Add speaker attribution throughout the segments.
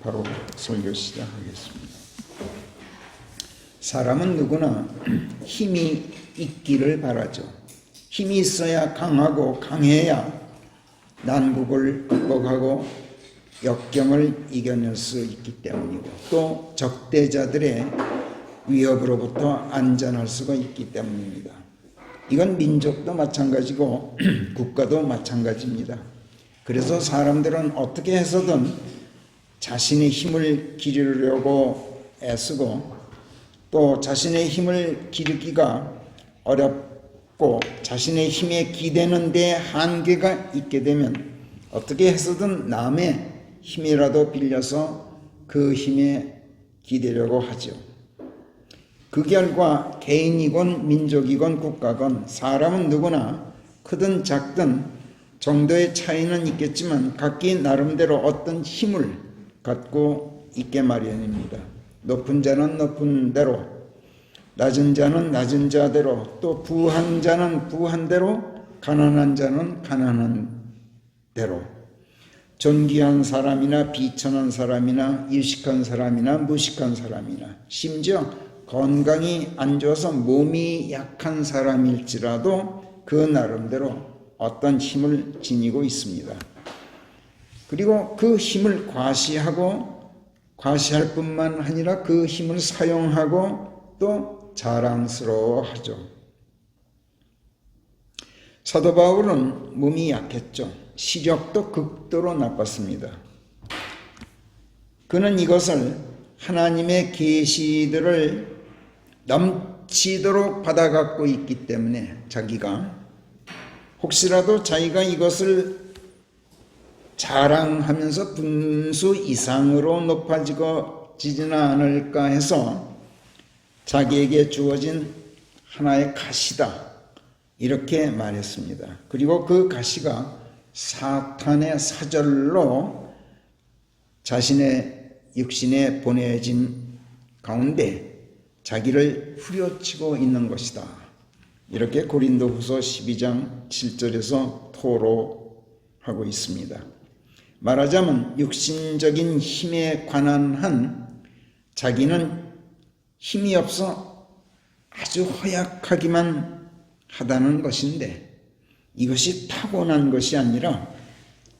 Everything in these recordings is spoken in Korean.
Speaker 1: 바로 설교 시작하겠습니다. 사람은 누구나 힘이 있기를 바라죠. 힘이 있어야 강하고 강해야 난국을 극복하고 역경을 이겨낼 수 있기 때문이고 또 적대자들의 위협으로부터 안전할 수가 있기 때문입니다. 이건 민족도 마찬가지고 국가도 마찬가지입니다. 그래서 사람들은 어떻게 해서든 자신의 힘을 기르려고 애쓰고 또 자신의 힘을 기르기가 어렵고 자신의 힘에 기대는 데 한계가 있게 되면 어떻게 해서든 남의 힘이라도 빌려서 그 힘에 기대려고 하죠. 그 결과 개인이건 민족이건 국가건 사람은 누구나 크든 작든 정도의 차이는 있겠지만 각기 나름대로 어떤 힘을 갖고 있게 마련입니다. 높은 자는 높은 대로, 낮은 자는 낮은 자대로, 또 부한 자는 부한 대로, 가난한 자는 가난한 대로, 존귀한 사람이나 비천한 사람이나 일식한 사람이나 무식한 사람이나 심지어 건강이 안 좋아서 몸이 약한 사람일지라도 그 나름대로 어떤 힘을 지니고 있습니다. 그리고 그 힘을 과시할 뿐만 아니라 그 힘을 사용하고 또 자랑스러워하죠. 사도 바울은 몸이 약했죠. 시력도 극도로 나빴습니다. 그는 이것을 하나님의 계시들을 넘치도록 받아갖고 있기 때문에 자기가 혹시라도 자기가 이것을 자랑하면서 분수 이상으로 높아지지는 않을까 해서 자기에게 주어진 하나의 가시다 이렇게 말했습니다. 그리고 그 가시가 사탄의 사절로 자신의 육신에 보내진 가운데 자기를 후려치고 있는 것이다. 이렇게 고린도후서 12장 7절에서 토로하고 있습니다. 말하자면 육신적인 힘에 관한 한 자기는 힘이 없어 아주 허약하기만 하다는 것인데 이것이 타고난 것이 아니라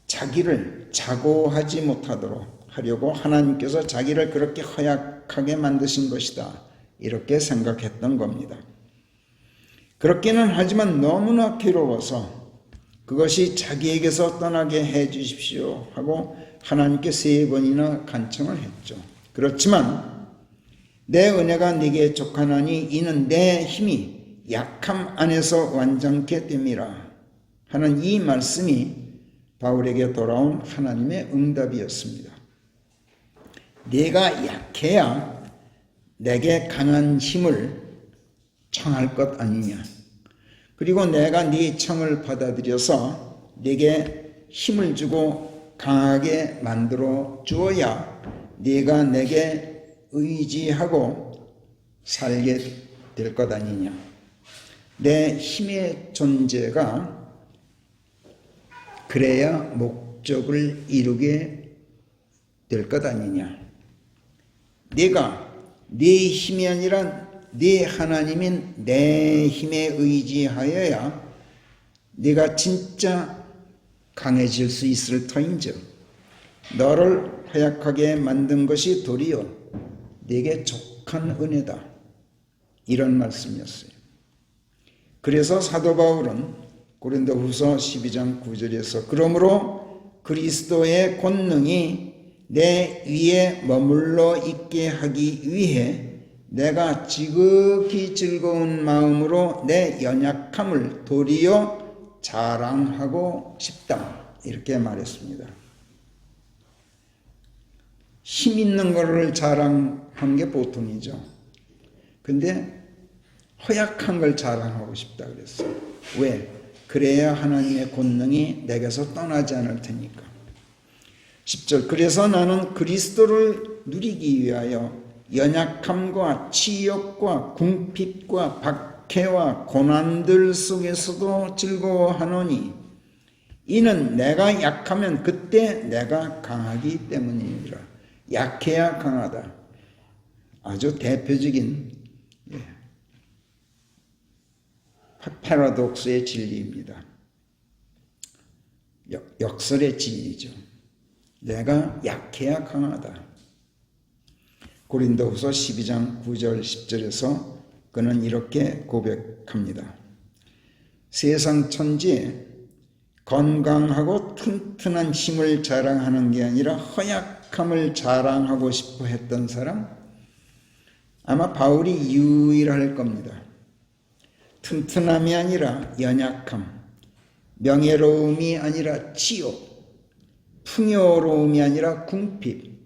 Speaker 1: 자기를 자고하지 못하도록 하려고 하나님께서 자기를 그렇게 허약하게 만드신 것이다. 이렇게 생각했던 겁니다. 그렇기는 하지만 너무나 괴로워서 그것이 자기에게서 떠나게 해 주십시오 하고 하나님께 3번이나 간청을 했죠. 그렇지만 내 은혜가 네게 족하나니 이는 내 힘이 약함 안에서 완전케 됨이라 하는 이 말씀이 바울에게 돌아온 하나님의 응답이었습니다. 네가 약해야 내게 강한 힘을 청할 것 아니냐. 그리고 내가 네 청을 받아들여서 네게 힘을 주고 강하게 만들어 주어야 네가 내게 의지하고 살게 될 것 아니냐. 내 힘의 존재가 그래야 목적을 이루게 될 것 아니냐. 네가 네 힘이 아니라 네 하나님인 내 힘에 의지하여야 네가 진짜 강해질 수 있을 터인즉 너를 허약하게 만든 것이 도리어 네게 족한 은혜다. 이런 말씀이었어요. 그래서 사도 바울은 고린도후서 12장 9절에서 그러므로 그리스도의 권능이 내 위에 머물러 있게 하기 위해 내가 지극히 즐거운 마음으로 내 연약함을 도리어 자랑하고 싶다. 이렇게 말했습니다. 힘 있는 것을 자랑하는 게 보통이죠. 근데 허약한 걸 자랑하고 싶다 그랬어요. 왜? 그래야 하나님의 권능이 내게서 떠나지 않을 테니까. 10절 그래서 나는 그리스도를 누리기 위하여 연약함과 치욕과 궁핍과 박해와 고난들 속에서도 즐거워하노니 이는 내가 약하면 그때 내가 강하기 때문이니라. 약해야 강하다. 아주 대표적인 패러독스의 진리입니다. 역설의 진리죠. 내가 약해야 강하다. 고린도후서 12장 9절 10절에서 그는 이렇게 고백합니다. 세상 천지에 건강하고 튼튼한 힘을 자랑하는 게 아니라 허약함을 자랑하고 싶어 했던 사람, 아마 바울이 유일할 겁니다. 튼튼함이 아니라 연약함, 명예로움이 아니라 치욕, 풍요로움이 아니라 궁핍,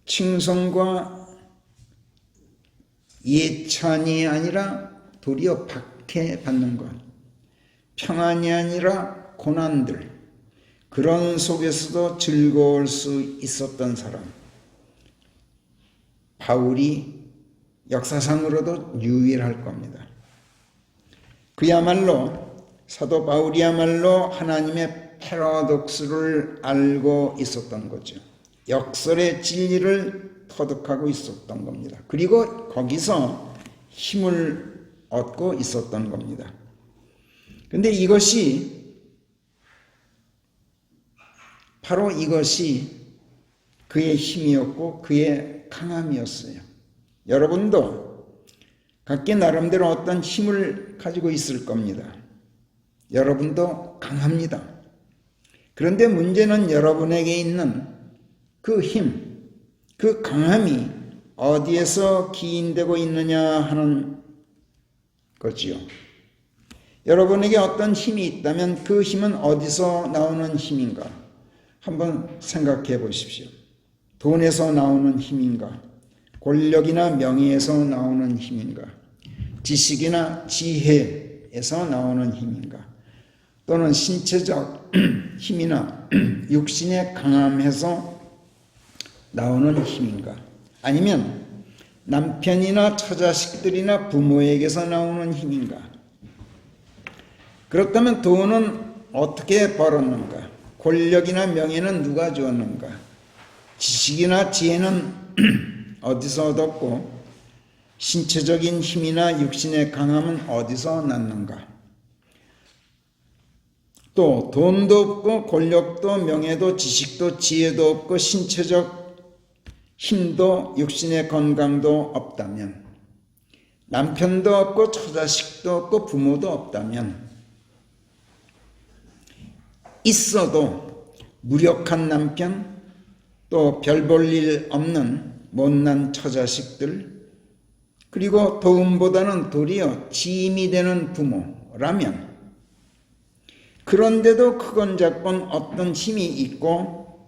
Speaker 1: 칭송과 예찬이 아니라 도리어 박해받는 것, 평안이 아니라 고난들, 그런 속에서도 즐거울 수 있었던 사람, 바울이 역사상으로도 유일할 겁니다. 그야말로 사도 바울이야말로 하나님의 패러독스를 알고 있었던 거죠. 역설의 진리를 터득하고 있었던 겁니다. 그리고 거기서 힘을 얻고 있었던 겁니다. 근데 바로 이것이 그의 힘이었고 그의 강함이었어요. 여러분도 각기 나름대로 어떤 힘을 가지고 있을 겁니다. 여러분도 강합니다. 그런데 문제는 여러분에게 있는 그 힘, 그 강함이 어디에서 기인되고 있느냐 하는 거지요. 여러분에게 어떤 힘이 있다면 그 힘은 어디서 나오는 힘인가? 한번 생각해 보십시오. 돈에서 나오는 힘인가? 권력이나 명예에서 나오는 힘인가? 지식이나 지혜에서 나오는 힘인가? 또는 신체적 힘이나 육신의 강함에서 나오는 힘인가? 아니면 남편이나 처자식들이나 부모에게서 나오는 힘인가? 그렇다면 돈은 어떻게 벌었는가? 권력이나 명예는 누가 주었는가? 지식이나 지혜는 어디서 얻었고 신체적인 힘이나 육신의 강함은 어디서 났는가? 또 돈도 없고 권력도 명예도 지식도 지혜도 없고 신체적 힘도 육신의 건강도 없다면, 남편도 없고 처자식도 없고 부모도 없다면, 있어도 무력한 남편, 또 별 볼 일 없는 못난 처자식들, 그리고 도움보다는 도리어 짐이 되는 부모라면, 그런데도 크건 작건 어떤 힘이 있고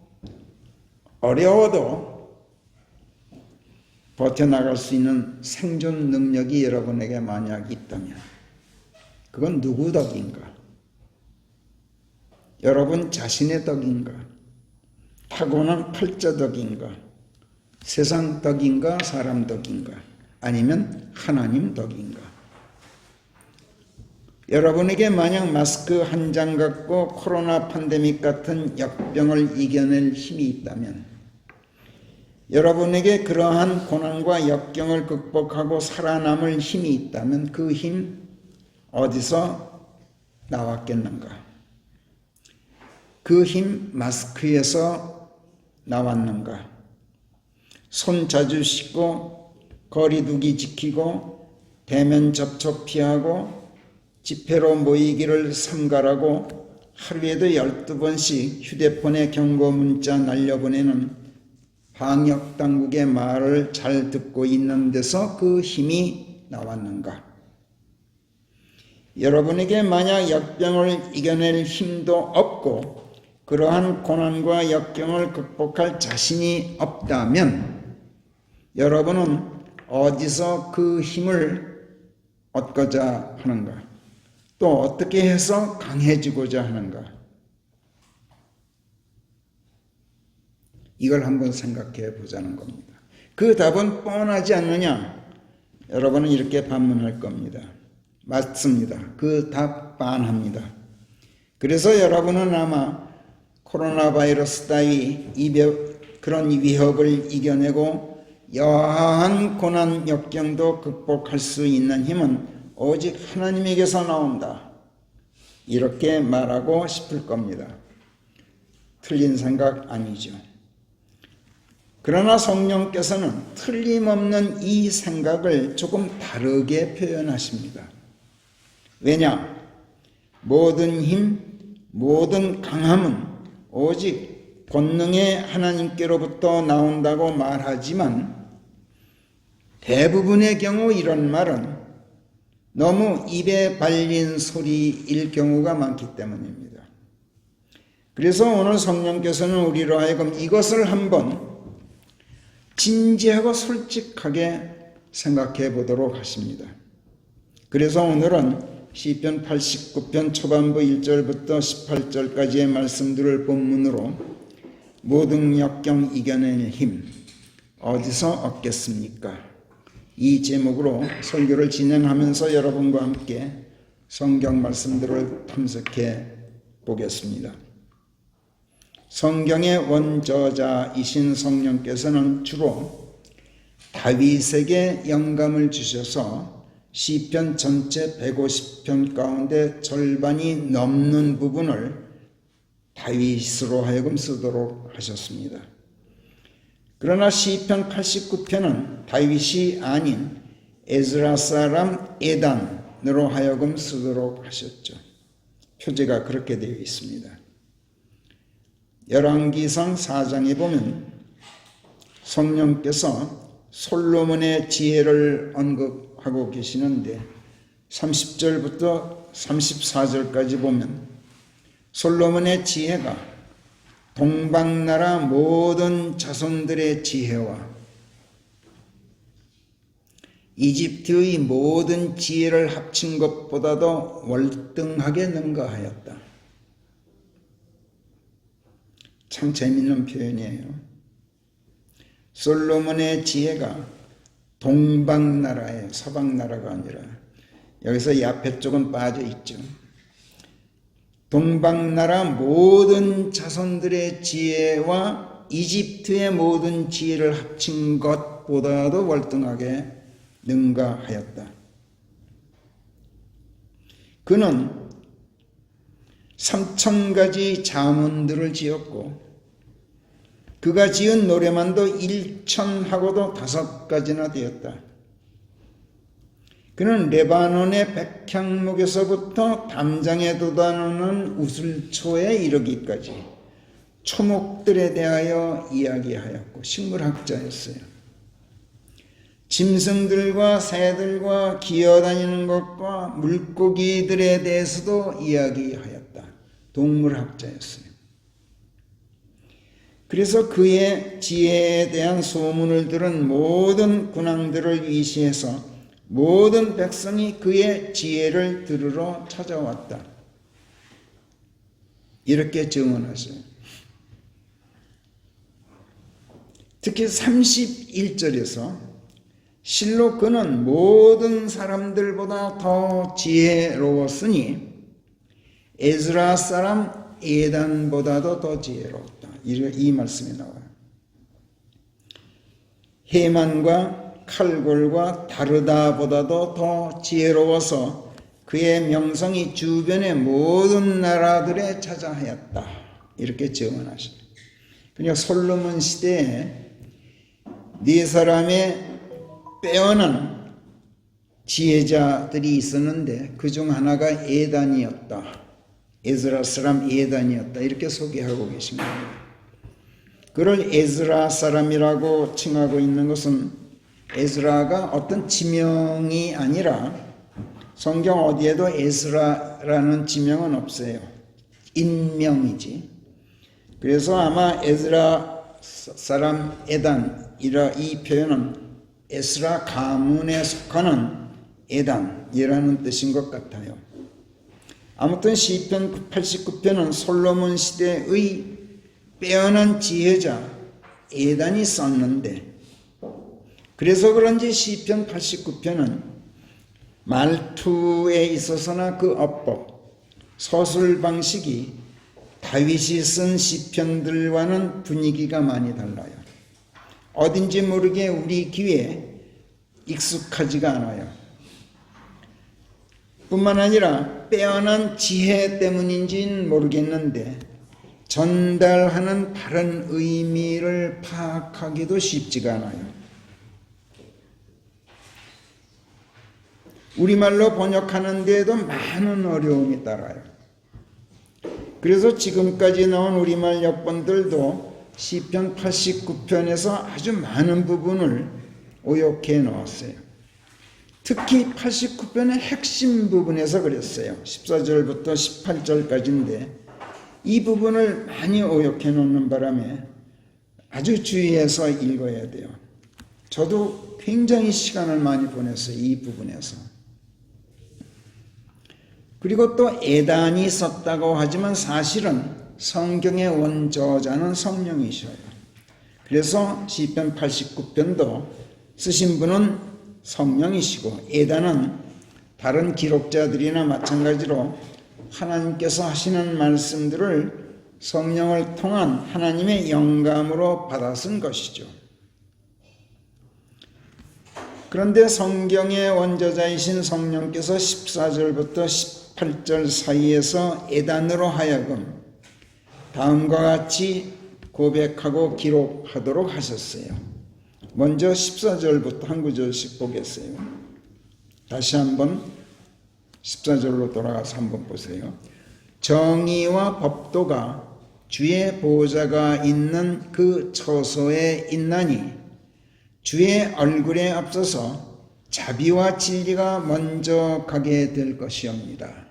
Speaker 1: 어려워도 버텨나갈 수 있는 생존 능력이 여러분에게 만약 있다면 그건 누구 덕인가? 여러분 자신의 덕인가? 타고난 팔자 덕인가? 세상 덕인가? 사람 덕인가? 아니면 하나님 덕인가? 여러분에게 만약 마스크 한 장 갖고 코로나 팬데믹 같은 역병을 이겨낼 힘이 있다면, 여러분에게 그러한 고난과 역경을 극복하고 살아남을 힘이 있다면 그 힘 어디서 나왔겠는가? 그 힘 마스크에서 나왔는가? 손 자주 씻고 거리 두기 지키고 대면 접촉 피하고 집회로 모이기를 삼가라고 하루에도 12번씩 휴대폰에 경고 문자 날려보내는 방역당국의 말을 잘 듣고 있는 데서 그 힘이 나왔는가? 여러분에게 만약 역병을 이겨낼 힘도 없고 그러한 고난과 역경을 극복할 자신이 없다면 여러분은 어디서 그 힘을 얻고자 하는가? 또 어떻게 해서 강해지고자 하는가? 이걸 한번 생각해 보자는 겁니다. 그 답은 뻔하지 않느냐? 여러분은 이렇게 반문할 겁니다. 맞습니다. 그 답 뻔합니다. 그래서 여러분은 아마 코로나 바이러스 따위 그런 위협을 이겨내고 여하한 고난 역경도 극복할 수 있는 힘은 오직 하나님에게서 나온다. 이렇게 말하고 싶을 겁니다. 틀린 생각 아니죠. 그러나 성령께서는 틀림없는 이 생각을 조금 다르게 표현하십니다. 왜냐? 모든 힘, 모든 강함은 오직 권능의 하나님께로부터 나온다고 말하지만 대부분의 경우 이런 말은 너무 입에 발린 소리일 경우가 많기 때문입니다. 그래서 오늘 성령께서는 우리로 하여금 이것을 한번 진지하고 솔직하게 생각해 보도록 하십니다. 그래서 오늘은 시편 89편 초반부 1절부터 18절까지의 말씀들을 본문으로 모든 역경 이겨낼 힘 어디서 얻겠습니까? 이 제목으로 설교를 진행하면서 여러분과 함께 성경 말씀들을 탐색해 보겠습니다. 성경의 원저자이신 성령께서는 주로 다윗에게 영감을 주셔서 시편 전체 150편 가운데 절반이 넘는 부분을 다윗으로 하여금 쓰도록 하셨습니다. 그러나 시편 89편은 다윗이 아닌 에스라 사람 에단으로 하여금 쓰도록 하셨죠. 표제가 그렇게 되어 있습니다. 열왕기상 4장에 보면 성령께서 솔로몬의 지혜를 언급하고 계시는데 30절부터 34절까지 보면 솔로몬의 지혜가 동방나라 모든 자손들의 지혜와 이집트의 모든 지혜를 합친 것보다도 월등하게 능가하였다. 참 재미있는 표현이에요. 솔로몬의 지혜가 동방나라에 서방나라가 아니라 여기서 야페 쪽은 빠져 있죠. 동방나라 모든 자손들의 지혜와 이집트의 모든 지혜를 합친 것보다도 월등하게 능가하였다. 그는 3,000가지 잠언들을 지었고 그가 지은 노래만도 1,000하고도 5가지나 되었다. 그는 레바논의 백향목에서부터 담장에 돋아오는 우슬초에 이르기까지 초목들에 대하여 이야기하였고 식물학자였어요. 짐승들과 새들과 기어다니는 것과 물고기들에 대해서도 이야기하였다. 동물학자였어요. 그래서 그의 지혜에 대한 소문을 들은 모든 군왕들을 위시해서 모든 백성이 그의 지혜를 들으러 찾아왔다. 이렇게 증언하세요. 특히 31절에서 실로 그는 모든 사람들보다 더 지혜로웠으니 에스라 사람 에단보다도 더 지혜롭다. 이 말씀이 나와요. 해만과 칼골과 다르다보다도 더 지혜로워서 그의 명성이 주변의 모든 나라들에 자자하였다. 이렇게 증언하셔요. 그러니까 솔로몬 시대에 네 사람의 빼어난 지혜자들이 있었는데 그중 하나가 에단이었다. 에스라 사람 에단이었다. 이렇게 소개하고 계십니다. 그를 에스라 사람이라고 칭하고 있는 것은 에스라가 어떤 지명이 아니라 성경 어디에도 에스라라는 지명은 없어요. 인명이지. 그래서 아마 에스라 사람 에단 이 표현은 에스라 가문에 속하는 에단이라는 뜻인 것 같아요. 아무튼 시편 89편은 솔로몬 시대의 빼어난 지혜자 에단이 썼는데 그래서 그런지 시편 89편은 말투에 있어서나 그 어법, 서술 방식이 다윗이 쓴 시편들과는 분위기가 많이 달라요. 어딘지 모르게 우리 귀에 익숙하지가 않아요. 뿐만 아니라 빼어난 지혜 때문인지는 모르겠는데 전달하는 바른 의미를 파악하기도 쉽지가 않아요. 우리말로 번역하는 데에도 많은 어려움이 따라요. 그래서 지금까지 나온 우리말 역본들도 시편 89편에서 아주 많은 부분을 오역해 놓았어요. 특히 89편의 핵심 부분에서 그랬어요. 14절부터 18절까지인데 이 부분을 많이 오역해 놓는 바람에 아주 주의해서 읽어야 돼요. 저도 굉장히 시간을 많이 보냈어요. 이 부분에서. 그리고 또 에단이 썼다고 하지만 사실은 성경의 원저자는 성령이셔요. 그래서 시편 89편도 쓰신 분은 성령이시고 에단은 다른 기록자들이나 마찬가지로 하나님께서 하시는 말씀들을 성령을 통한 하나님의 영감으로 받아 쓴 것이죠. 그런데 성경의 원저자이신 성령께서 14절부터 18절 사이에서 에단으로 하여금 다음과 같이 고백하고 기록하도록 하셨어요. 먼저 14절부터 한 구절씩 보겠어요. 다시 한번 14절로 돌아가서 한번 보세요. 정의와 법도가 주의 보호자가 있는 그 처소에 있나니 주의 얼굴에 앞서서 자비와 진리가 먼저 가게 될 것이옵니다.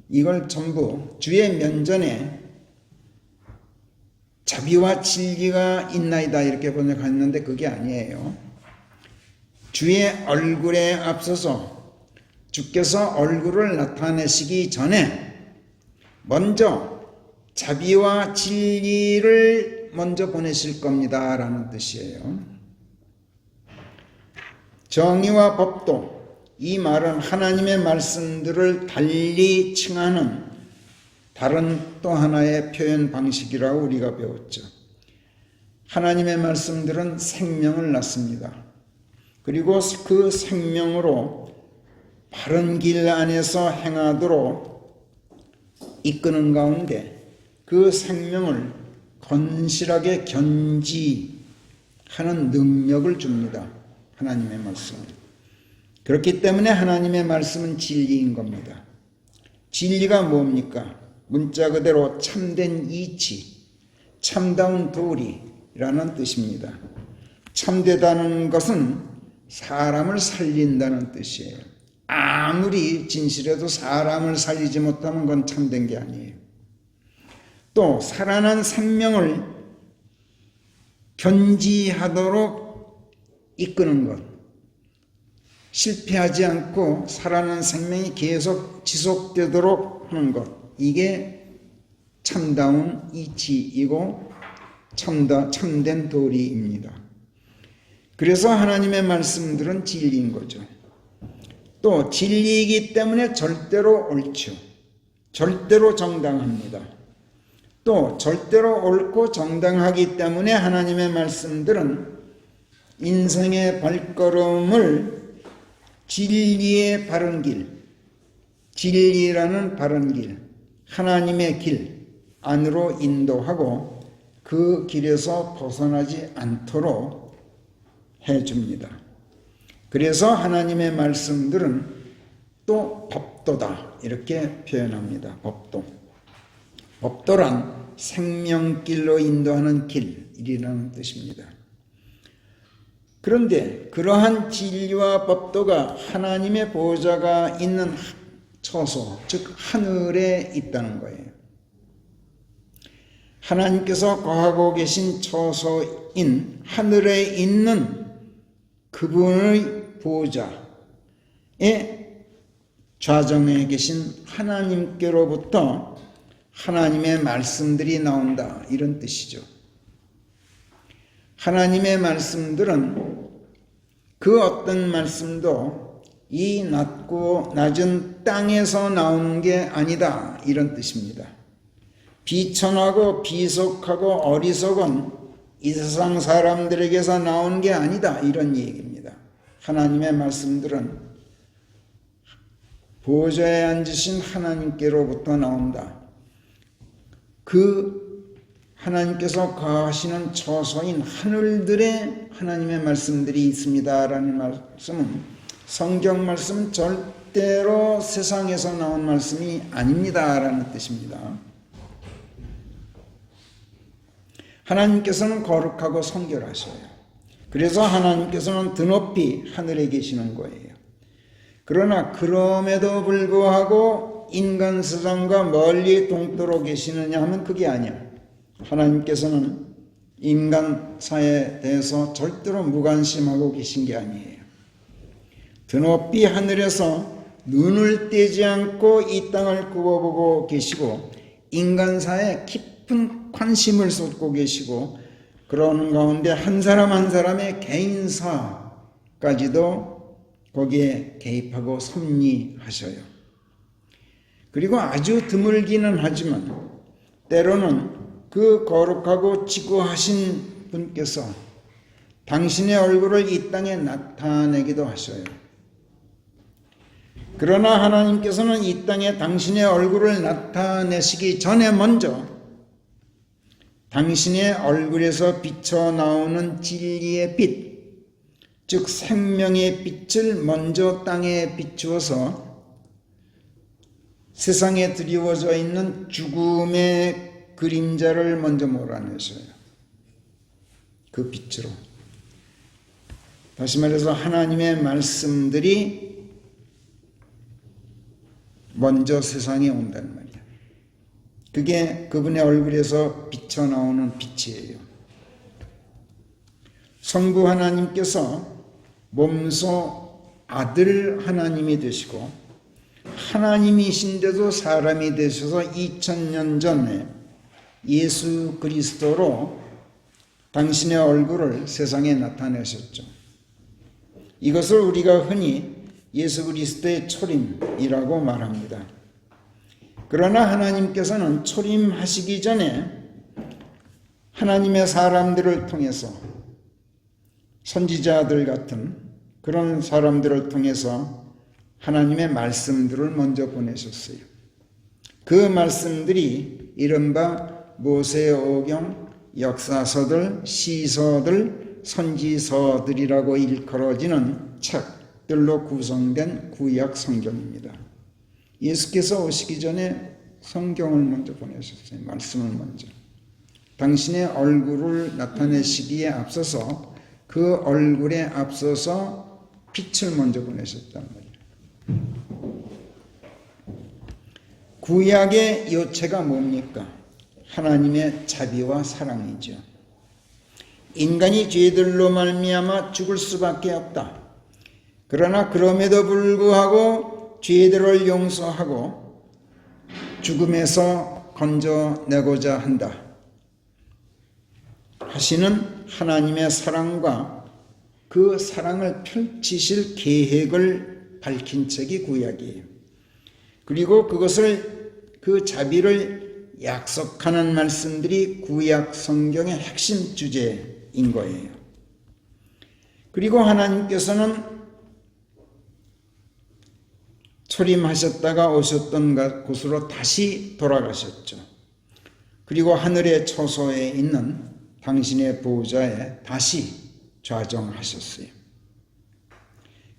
Speaker 1: 이걸 전부 주의 면전에 자비와 진리가 있나이다 이렇게 번역했는데 그게 아니에요. 주의 얼굴에 앞서서 주께서 얼굴을 나타내시기 전에 먼저 자비와 진리를 먼저 보내실 겁니다 라는 뜻이에요. 정의와 법도, 이 말은 하나님의 말씀들을 달리 칭하는 다른 또 하나의 표현 방식이라고 우리가 배웠죠. 하나님의 말씀들은 생명을 낳습니다. 그리고 그 생명으로 바른 길 안에서 행하도록 이끄는 가운데 그 생명을 건실하게 견지하는 능력을 줍니다. 하나님의 말씀은. 그렇기 때문에 하나님의 말씀은 진리인 겁니다. 진리가 뭡니까? 문자 그대로 참된 이치, 참다운 도리라는 뜻입니다. 참되다는 것은 사람을 살린다는 뜻이에요. 아무리 진실해도 사람을 살리지 못하면 그건 참된 게 아니에요. 또 살아난 생명을 견지하도록 이끄는 것, 실패하지 않고 살아난 생명이 계속 지속되도록 하는 것, 이게 참다운 이치이고 참된 도리입니다. 그래서 하나님의 말씀들은 진리인 거죠. 또 진리이기 때문에 절대로 옳죠. 절대로 정당합니다. 또 절대로 옳고 정당하기 때문에 하나님의 말씀들은 인생의 발걸음을 진리의 바른 길, 진리라는 바른 길, 하나님의 길 안으로 인도하고 그 길에서 벗어나지 않도록 해줍니다. 그래서 하나님의 말씀들은 또 법도다 이렇게 표현합니다. 법도. 법도란 생명길로 인도하는 길이라는 뜻입니다. 그런데 그러한 진리와 법도가 하나님의 보호자가 있는 처소, 즉 하늘에 있다는 거예요. 하나님께서 거하고 계신 처소인 하늘에 있는 그분의 보호자의 좌정에 계신 하나님께로부터 하나님의 말씀들이 나온다 이런 뜻이죠. 하나님의 말씀들은 그 어떤 말씀도 이 낮고 낮은 땅에서 나오는 게 아니다 이런 뜻입니다. 비천하고 비속하고 어리석은 이 세상 사람들에게서 나온 게 아니다, 이런 얘기입니다. 하나님의 말씀들은 보좌에 앉으신 하나님께로부터 나온다. 그 하나님께서 거하시는 처소인 하늘들에 하나님의 말씀들이 있습니다라는 말씀은 성경 말씀 절대로 세상에서 나온 말씀이 아닙니다라는 뜻입니다. 하나님께서는 거룩하고 성결하셔요. 그래서 하나님께서는 드높이 하늘에 계시는 거예요. 그러나 그럼에도 불구하고 인간 세상과 멀리 동떨어 계시느냐 하면 그게 아니야. 하나님께서는 인간 사에 대해서 절대로 무관심하고 계신 게 아니에요. 드높이 하늘에서 눈을 떼지 않고 이 땅을 굽어보고 계시고 인간사에 깊은 관심을 쏟고 계시고 그러는 가운데 한 사람 한 사람의 개인사까지도 거기에 개입하고 섭리하셔요. 그리고 아주 드물기는 하지만 때로는 그 거룩하고 지구하신 분께서 당신의 얼굴을 이 땅에 나타내기도 하셔요. 그러나 하나님께서는 이 땅에 당신의 얼굴을 나타내시기 전에 먼저 당신의 얼굴에서 비쳐 나오는 진리의 빛, 즉 생명의 빛을 먼저 땅에 비추어서 세상에 드리워져 있는 죽음의 그림자를 먼저 몰아내셔요. 그 빛으로. 다시 말해서 하나님의 말씀들이 먼저 세상에 온다는 말이에요. 그게 그분의 얼굴에서 비쳐나오는 빛이에요. 성부 하나님께서 몸소 아들 하나님이 되시고 하나님이신데도 사람이 되셔서 2000년 전에 예수 그리스도로 당신의 얼굴을 세상에 나타내셨죠. 이것을 우리가 흔히 예수 그리스도의 초림이라고 말합니다. 그러나 하나님께서는 초림하시기 전에 하나님의 사람들을 통해서 선지자들 같은 그런 사람들을 통해서 하나님의 말씀들을 먼저 보내셨어요. 그 말씀들이 이른바 모세오경, 역사서들, 시서들, 선지서들이라고 일컬어지는 책들로 구성된 구약 성경입니다. 예수께서 오시기 전에 성경을 먼저 보내셨어요. 말씀을 먼저. 당신의 얼굴을 나타내시기에 앞서서 그 얼굴에 앞서서 빛을 먼저 보내셨단 말이에요. 구약의 요체가 뭡니까? 하나님의 자비와 사랑이죠. 인간이 죄들로 말미암아 죽을 수밖에 없다. 그러나 그럼에도 불구하고 죄들을 용서하고 죽음에서 건져내고자 한다 하시는 하나님의 사랑과 그 사랑을 펼치실 계획을 밝힌 책이 구약이에요. 그리고 그 자비를 약속하는 말씀들이 구약 성경의 핵심 주제인 거예요. 그리고 하나님께서는 초림하셨다가 오셨던 곳으로 다시 돌아가셨죠. 그리고 하늘의 처소에 있는 당신의 보좌에 다시 좌정하셨어요.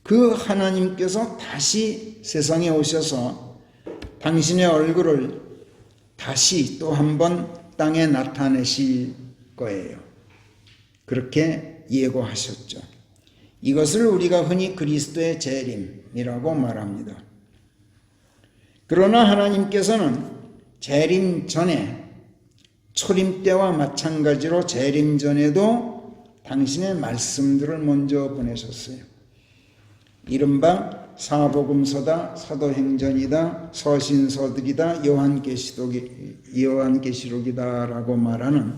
Speaker 1: 그 하나님께서 다시 세상에 오셔서 당신의 얼굴을 다시 또 한 번 땅에 나타내실 거예요. 그렇게 예고하셨죠. 이것을 우리가 흔히 그리스도의 재림이라고 말합니다. 그러나 하나님께서는 재림 전에 초림 때와 마찬가지로 재림 전에도 당신의 말씀들을 먼저 보내셨어요. 이른바 사복음서다, 사도행전이다, 서신서들이다, 요한계시록이다라고 말하는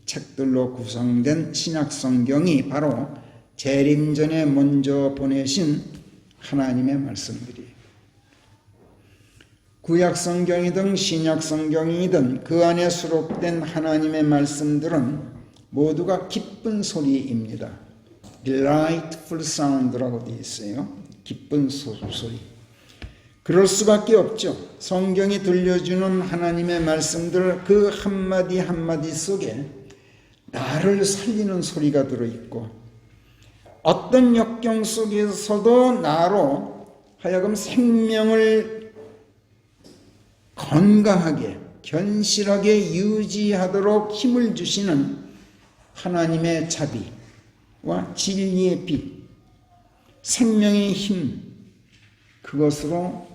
Speaker 1: 책들로 구성된 신약성경이 바로 재림 전에 먼저 보내신 하나님의 말씀들이에요. 구약 성경이든 신약 성경이든 그 안에 수록된 하나님의 말씀들은 모두가 기쁜 소리입니다. delightful sound라고 되어 있어요. 기쁜 소리. 그럴 수밖에 없죠. 성경이 들려주는 하나님의 말씀들 그 한마디 한마디 속에 나를 살리는 소리가 들어있고 어떤 역경 속에서도 나로 하여금 생명을 건강하게 견실하게 유지하도록 힘을 주시는 하나님의 자비와 진리의 빛, 생명의 힘, 그것으로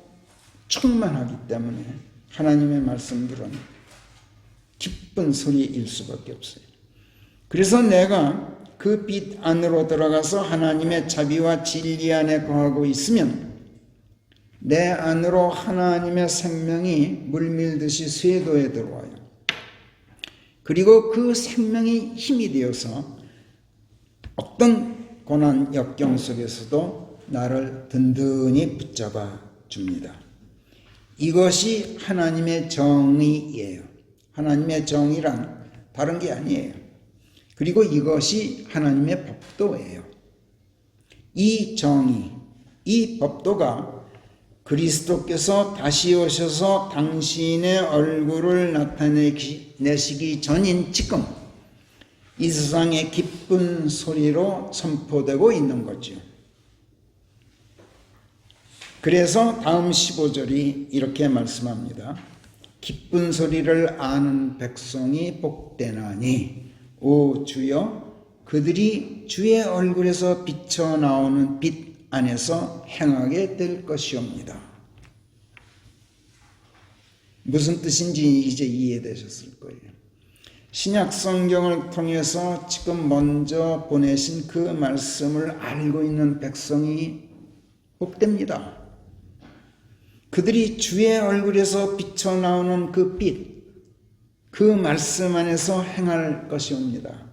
Speaker 1: 충만하기 때문에 하나님의 말씀들은 기쁜 소리일 수밖에 없어요. 그래서 내가 그 빛 안으로 들어가서 하나님의 자비와 진리 안에 거하고 있으면 내 안으로 하나님의 생명이 물밀듯이 쇄도에 들어와요. 그리고 그 생명이 힘이 되어서 어떤 고난 역경 속에서도 나를 든든히 붙잡아 줍니다. 이것이 하나님의 정의예요. 하나님의 정의란 다른 게 아니에요. 그리고 이것이 하나님의 법도예요. 이 정의, 이 법도가 그리스도께서 다시 오셔서 당신의 얼굴을 나타내시기 전인 지금 이 세상의 기쁜 소리로 선포되고 있는 거죠. 그래서 다음 15절이 이렇게 말씀합니다. 기쁜 소리를 아는 백성이 복되나니 오 주여 그들이 주의 얼굴에서 비쳐 나오는 빛 안에서 행하게 될 것이옵니다. 무슨 뜻인지 이제 이해되셨을 거예요. 신약 성경을 통해서 지금 먼저 보내신 그 말씀을 알고 있는 백성이 복됩니다. 그들이 주의 얼굴에서 비쳐 나오는 그 빛, 그 말씀 안에서 행할 것이옵니다.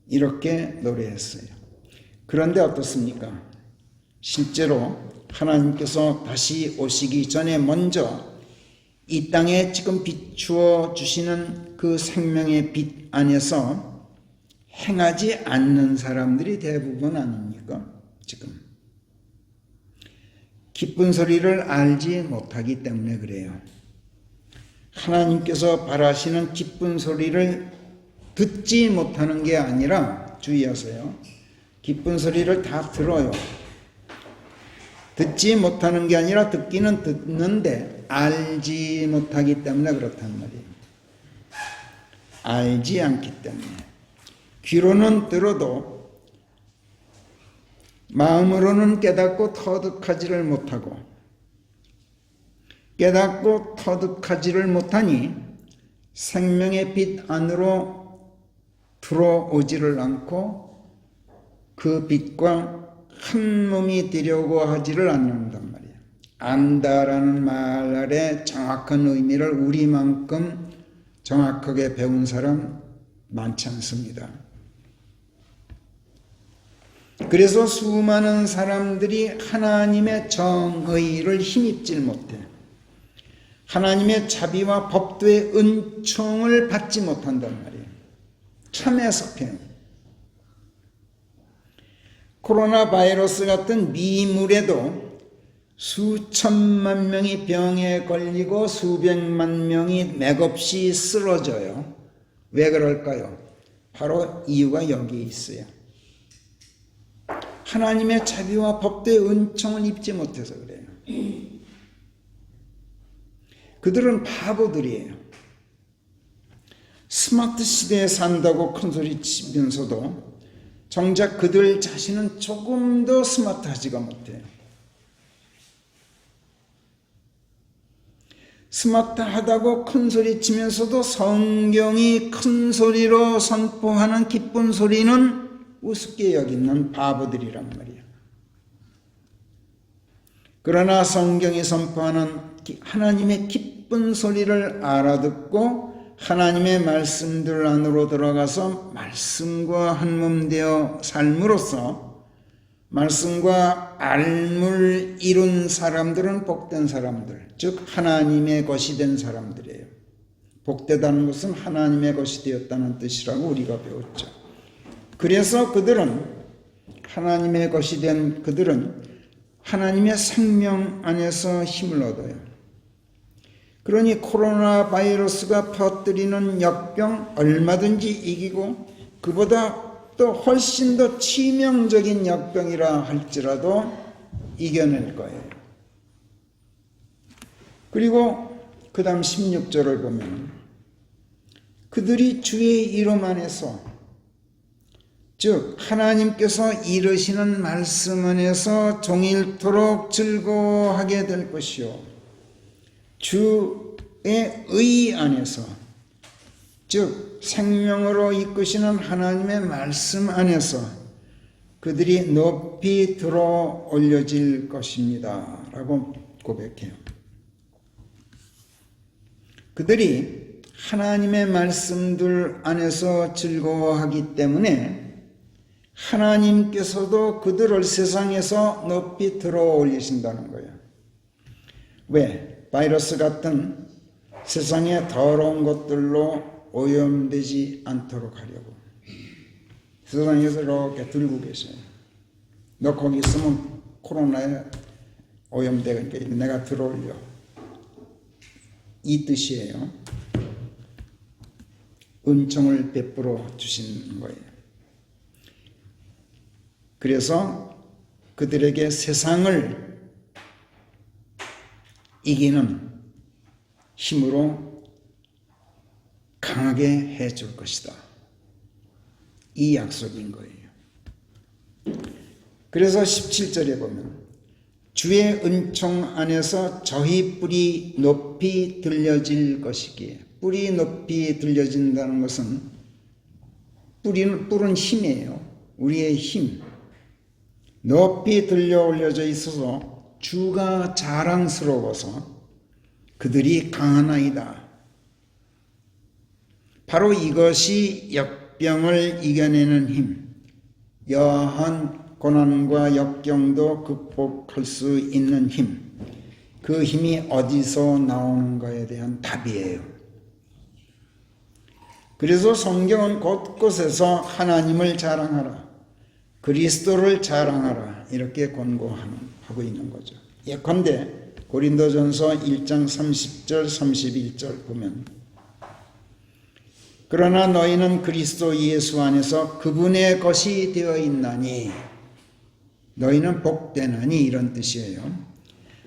Speaker 1: 이렇게 노래했어요. 그런데 어떻습니까? 실제로 하나님께서 다시 오시기 전에 먼저 이 땅에 지금 비추어 주시는 그 생명의 빛 안에서 행하지 않는 사람들이 대부분 아닙니까? 지금 기쁜 소리를 알지 못하기 때문에 그래요. 하나님께서 바라시는 기쁜 소리를 듣지 못하는 게 아니라 주의하세요. 기쁜 소리를 다 들어요. 듣지 못하는 게 아니라 듣기는 듣는데 알지 못하기 때문에 그렇단 말이에요. 알지 않기 때문에. 귀로는 들어도 마음으로는 깨닫고 터득하지를 못하고 깨닫고 터득하지를 못하니 생명의 빛 안으로 들어오지를 않고 그 빛과 한 몸이 되려고 하지를 않는단 말이에요. 안다라는 말 아래 정확한 의미를 우리만큼 정확하게 배운 사람 많지 않습니다. 그래서 수많은 사람들이 하나님의 정의를 힘입질 못해. 하나님의 자비와 법도의 은총을 받지 못한단 말이에요. 참 애석해요. 코로나 바이러스 같은 미물에도 수천만 명이 병에 걸리고 수백만 명이 맥없이 쓰러져요. 왜 그럴까요? 바로 이유가 여기에 있어요. 하나님의 자비와 법도의 은총을 입지 못해서 그래요. 그들은 바보들이에요. 스마트 시대에 산다고 큰소리 치면서도 정작 그들 자신은 조금 더 스마트하지가 못해요. 스마트하다고 큰소리 치면서도 성경이 큰소리로 선포하는 기쁜 소리는 우습게 여기는 바보들이란 말이에요. 그러나 성경이 선포하는 하나님의 기쁜 소리를 알아듣고 하나님의 말씀들 안으로 들어가서 말씀과 한몸 되어 삶으로써 말씀과 알물 이룬 사람들은 복된 사람들, 즉 하나님의 것이 된 사람들이에요. 복되다는 것은 하나님의 것이 되었다는 뜻이라고 우리가 배웠죠. 그래서 하나님의 것이 된 그들은 하나님의 생명 안에서 힘을 얻어요. 그러니 코로나 바이러스가 퍼뜨리는 역병 얼마든지 이기고 그보다 또 훨씬 더 치명적인 역병이라 할지라도 이겨낼 거예요. 그리고 그 다음 16절을 보면 그들이 주의 이름 안에서, 즉 하나님께서 이르시는 말씀 안에서 종일토록 즐거워하게 될 것이요, 주의 의 안에서, 즉 생명으로 이끄시는 하나님의 말씀 안에서 그들이 높이 들어 올려질 것입니다 라고 고백해요. 그들이 하나님의 말씀들 안에서 즐거워하기 때문에 하나님께서도 그들을 세상에서 높이 들어 올리신다는 거예요. 왜? 바이러스 같은 세상의 더러운 것들로 오염되지 않도록 하려고 세상에서 이렇게 들고 계세요. 너 거기 있으면 코로나에 오염되니까 내가 들어올려, 이 뜻이에요. 은총을 베풀어 주신 거예요. 그래서 그들에게 세상을 이기는 힘으로 강하게 해줄 것이다, 이 약속인 거예요. 그래서 17절에 보면 주의 은총 안에서 저희 뿔이 높이 들려질 것이기에, 뿔이 높이 들려진다는 것은 뿔은 힘이에요. 우리의 힘. 높이 들려 올려져 있어서 주가 자랑스러워서 그들이 강하나이다. 바로 이것이 역병을 이겨내는 힘, 여한 고난과 역경도 극복할 수 있는 힘, 그 힘이 어디서 나오는가에 대한 답이에요. 그래서 성경은 곳곳에서 하나님을 자랑하라, 그리스도를 자랑하라 이렇게 권고하고 있는 거죠. 예컨대 고린도전서 1장 30절 31절 보면 그러나 너희는 그리스도 예수 안에서 그분의 것이 되어 있나니, 너희는 복되나니 이런 뜻이에요.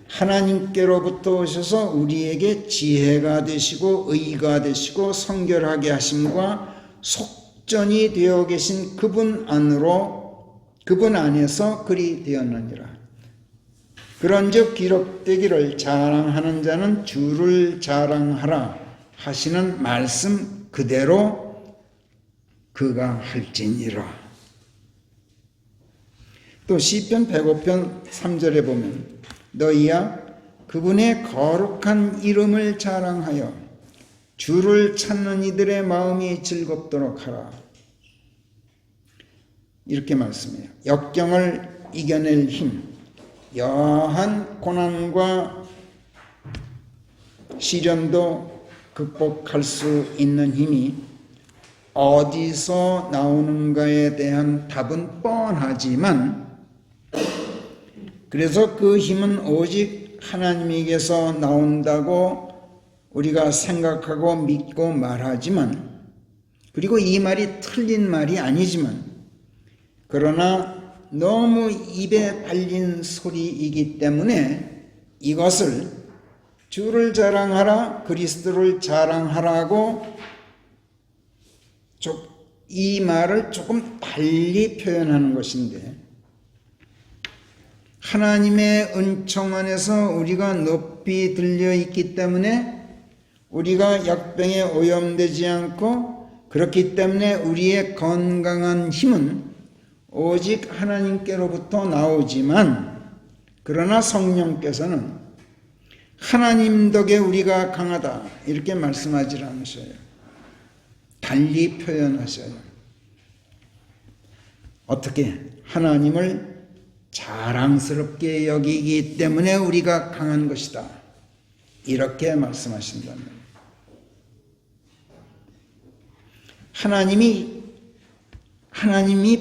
Speaker 1: 하나님께로부터 오셔서 우리에게 지혜가 되시고 의가 되시고 성결하게 하심과 속전이 되어 계신 그분 안에서 그리 되었느니라. 그런즉 기록되기를 자랑하는 자는 주를 자랑하라 하시는 말씀 그대로 그가 할지니라. 또 시편 105편 3절에 보면 너희야 그분의 거룩한 이름을 자랑하여 주를 찾는 이들의 마음이 즐겁도록 하라. 이렇게 말씀해요. 역경을 이겨낼 힘, 여한 고난과 시련도 극복할 수 있는 힘이 어디서 나오는가에 대한 답은 뻔하지만, 그래서 그 힘은 오직 하나님에게서 나온다고 우리가 생각하고 믿고 말하지만, 그리고 이 말이 틀린 말이 아니지만, 그러나 너무 입에 발린 소리이기 때문에 이것을 주를 자랑하라, 그리스도를 자랑하라고 이 말을 조금 달리 표현하는 것인데, 하나님의 은총 안에서 우리가 높이 들려 있기 때문에 우리가 역병에 오염되지 않고, 그렇기 때문에 우리의 건강한 힘은 오직 하나님께로부터 나오지만, 그러나 성령께서는 하나님 덕에 우리가 강하다 이렇게 말씀하지 않으셔요. 달리 표현하셔요. 어떻게? 하나님을 자랑스럽게 여기기 때문에 우리가 강한 것이다. 이렇게 말씀하신다면 하나님이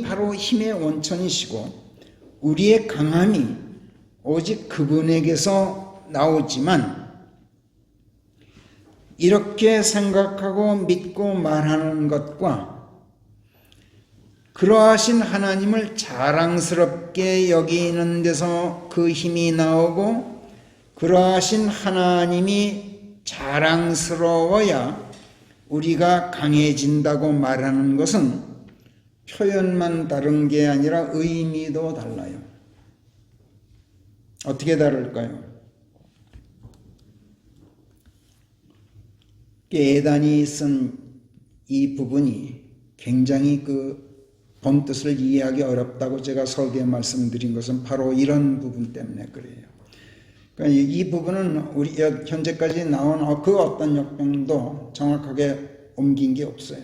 Speaker 1: 바로 힘의 원천이시고 우리의 강함이 오직 그분에게서 나오지만 이렇게 생각하고 믿고 말하는 것과 그러하신 하나님을 자랑스럽게 여기는 데서 그 힘이 나오고 그러하신 하나님이 자랑스러워야 우리가 강해진다고 말하는 것은 표현만 다른 게 아니라 의미도 달라요. 어떻게 다를까요? 예단이 쓴 이 부분이 굉장히 그 본뜻을 이해하기 어렵다고 제가 설교에 말씀드린 것은 바로 이런 부분 때문에 그래요. 그러니까 이 부분은 우리 현재까지 나온 그 어떤 역병도 정확하게 옮긴 게 없어요.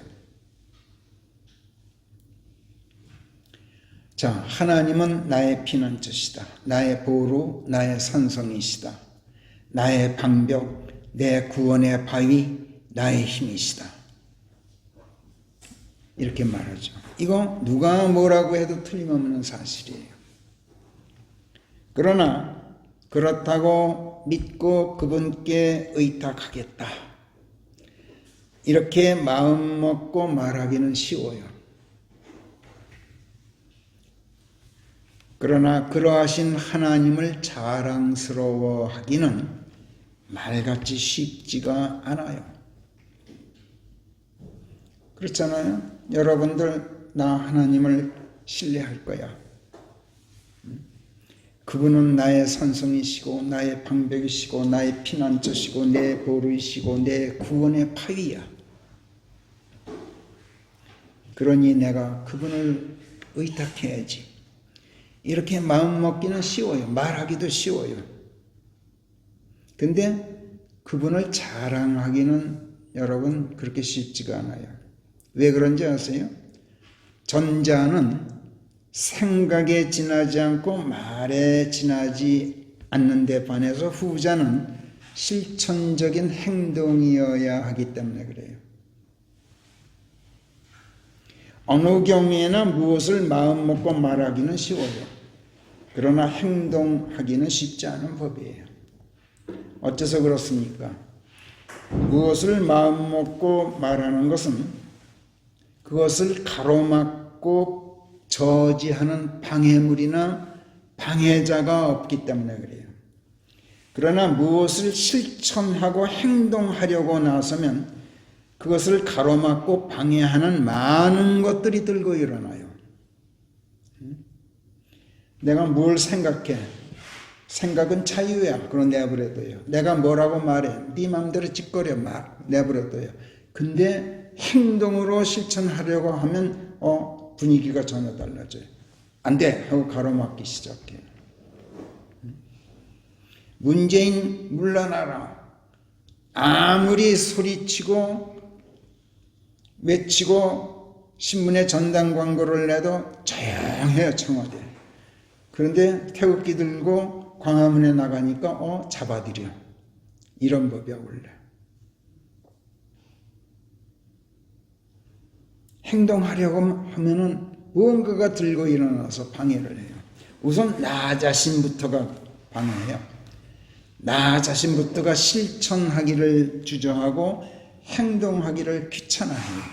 Speaker 1: 자, 하나님은 나의 피난처시다. 나의 보루, 나의 산성이시다. 나의 방벽, 내 구원의 바위, 나의 힘이시다. 이렇게 말하죠. 이거 누가 뭐라고 해도 틀림없는 사실이에요. 그러나 그렇다고 믿고 그분께 의탁하겠다. 이렇게 마음 먹고 말하기는 쉬워요. 그러나 그러하신 하나님을 자랑스러워하기는 말같이 쉽지가 않아요. 그렇잖아요. 여러분들 나 하나님을 신뢰할 거야. 그분은 나의 산성이시고 나의 방벽이시고 나의 피난처시고 내 보루이시고 내 구원의 바위야. 그러니 내가 그분을 의탁해야지. 이렇게 마음 먹기는 쉬워요. 말하기도 쉬워요. 근데 그분을 자랑하기는 여러분 그렇게 쉽지가 않아요. 왜 그런지 아세요? 전자는 생각에 지나지 않고 말에 지나지 않는 데 반해서 후자는 실천적인 행동이어야 하기 때문에 그래요. 어느 경우에나 무엇을 마음 먹고 말하기는 쉬워요. 그러나 행동하기는 쉽지 않은 법이에요. 어째서 그렇습니까? 무엇을 마음 먹고 말하는 것은 그것을 가로막고 저지하는 방해물이나 방해자가 없기 때문에 그래요. 그러나 무엇을 실천하고 행동하려고 나서면 그것을 가로막고 방해하는 많은 것들이 들고 일어나요. 내가 뭘 생각해? 생각은 자유야. 그럼 내버려둬요. 내가 뭐라고 말해? 네 마음대로 짓거려 내버려둬요. 근데 행동으로 실천하려고 하면 분위기가 전혀 달라져요. 안 돼! 하고 가로막기 시작해요. 문재인 물러나라. 아무리 소리치고 외치고 신문에 전당 광고를 내도 조용해요. 청와대. 그런데 태극기 들고 광화문에 나가니까 잡아들여. 이런 법이야 원래. 행동하려고 하면은 무언가가 들고 일어나서 방해를 해요. 우선 나 자신부터가 방해해요. 나 자신부터가 실천하기를 주저하고 행동하기를 귀찮아해요.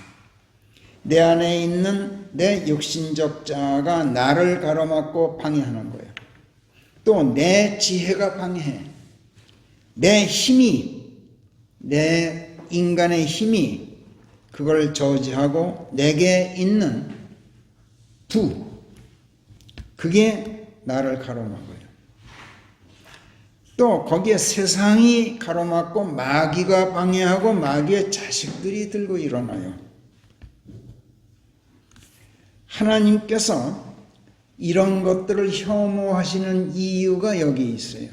Speaker 1: 내 안에 있는 내 육신적 자아가 나를 가로막고 방해하는 거예요. 또 내 지혜가 방해해. 내 힘이, 내 인간의 힘이 그걸 저지하고 내게 있는 그게 나를 가로막아요. 또 거기에 세상이 가로막고 마귀가 방해하고 마귀의 자식들이 들고 일어나요. 하나님께서 이런 것들을 혐오하시는 이유가 여기 있어요.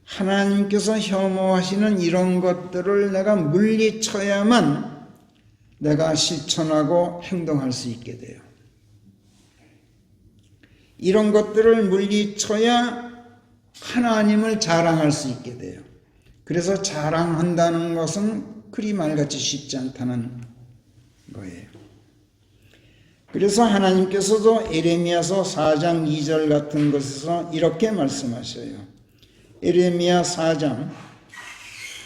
Speaker 1: 하나님께서 혐오하시는 이런 것들을 내가 물리쳐야만 내가 실천하고 행동할 수 있게 돼요. 이런 것들을 물리쳐야 하나님을 자랑할 수 있게 돼요. 그래서 자랑한다는 것은 그리 말같이 쉽지 않다는 거예요. 그래서 하나님께서도 에레미야서 4장 2절 같은 것에서 이렇게 말씀하셔요. 에레미야 4장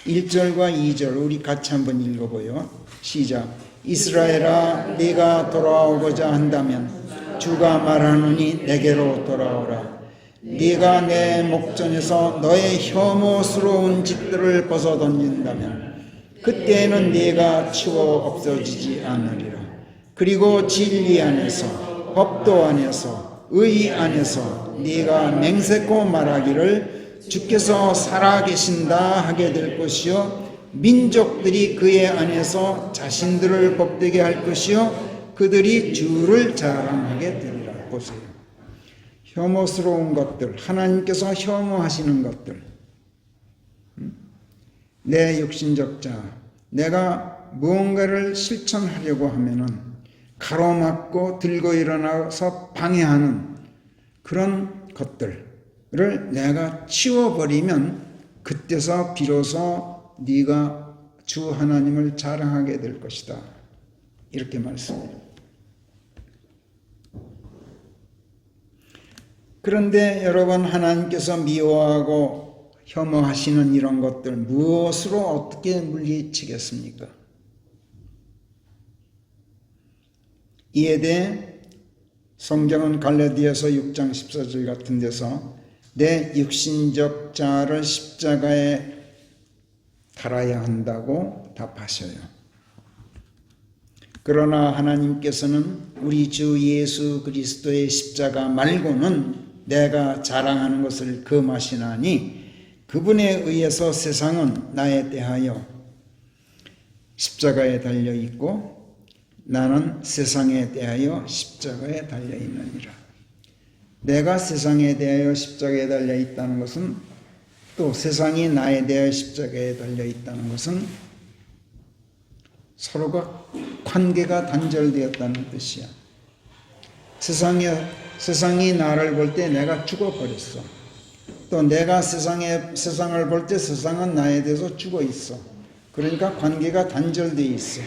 Speaker 1: 1절과 2절 우리 같이 한번 읽어보요. 시작. 이스라엘아 네가 돌아오고자 한다면 주가 말하노니 내게로 돌아오라. 네가 내 목전에서 너의 혐오스러운 짓들을 벗어던진다면 그때에는 네가 치워 없어지지 않으리라. 그리고 진리 안에서 법도 안에서 의 안에서 네가 맹세코 말하기를 주께서 살아계신다 하게 될 것이요 민족들이 그의 안에서 자신들을 복되게 할 것이요 그들이 주를 자랑하게 되리라. 보세요. 혐오스러운 것들, 하나님께서 혐오하시는 것들, 내 육신적 자, 내가 무언가를 실천하려고 하면은 가로막고 들고 일어나서 방해하는 그런 것들을 내가 치워버리면 그때서 비로소 네가 주 하나님을 자랑하게 될 것이다. 이렇게 말씀해요. 그런데 여러분, 하나님께서 미워하고 혐오하시는 이런 것들 무엇으로 어떻게 물리치겠습니까? 이에 대해 성경은 갈라디아서 6장 14절 같은 데서 내 육신적 자아를 십자가에 달아야 한다고 답하셔요. 그러나 하나님께서는 우리 주 예수 그리스도의 십자가 말고는 내가 자랑하는 것을 금하시나니 그분에 의해서 세상은 나에 대하여 십자가에 달려 있고 나는 세상에 대하여 십자가에 달려 있느니라. 내가 세상에 대하여 십자가에 달려 있다는 것은 또 세상이 나에 대하여 십자가에 달려 있다는 것은 서로가 관계가 단절되었다는 뜻이야. 세상이 나를 볼 때 내가 죽어버렸어. 또 내가 세상을 볼 때 세상은 나에 대해서 죽어 있어. 그러니까 관계가 단절되어 있어.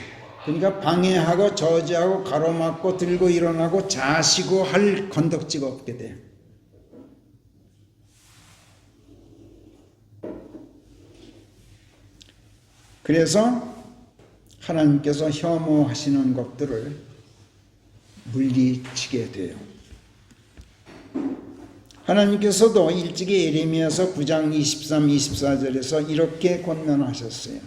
Speaker 1: 그러니까 방해하고 저지하고 가로막고 들고 일어나고 자시고 할 건덕지가 없게 돼. 그래서 하나님께서 혐오하시는 것들을 물리치게 돼요. 하나님께서도 일찍이 에레미야서 9장 23, 24절에서 이렇게 권면하셨어요.